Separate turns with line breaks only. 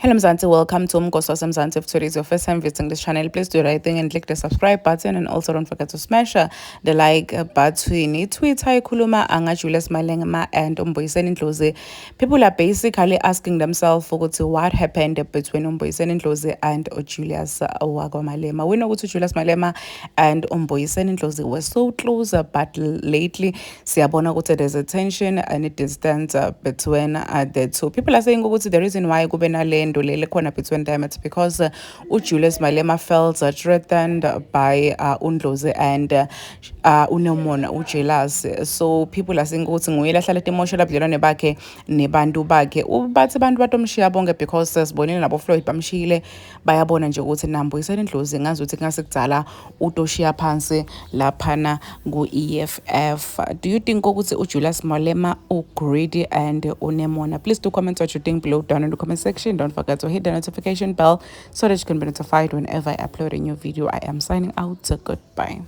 Hello Mzansi, welcome to Umgosos Mzansi. If today is your first time visiting this channel, please do the right thing and click the subscribe button, and also don't forget to smash the like button. Twitter Kuluma Anga Julius Malema and Mbuyiseni Ndlozi. People are basically asking themselves for what happened between Mbuyiseni Ndlozi and Julius Malema. We know what Julius Malema and Mbuyiseni Ndlozi were so close, but lately siyabona ukuthi there's a tension and a distance between the two. People are saying ukuthi the reason why kube nale nto lele khona between them, it's because Julius Malema felt threatened by uNdlozi and uNomona uJealous. So people are saying ukuthi nguyela hlala emotional budlelwane bakhe nebantu bakhe. Bathi abantu batomshiya bonke because sibonile nabo Floyd bamshiyile, bayabona nje ukuthi Mbuyiseni Ndlozi ngazi ukuthi ngasekudala utoshiya phansi laphana ku-EFF. Do you think ukuthi uJulius Malema greedy and uNemona? Please do comment what you think below down in the comment section. Don't forget to hit the notification bell so that you can be notified whenever I upload a new video. I am signing out. Goodbye.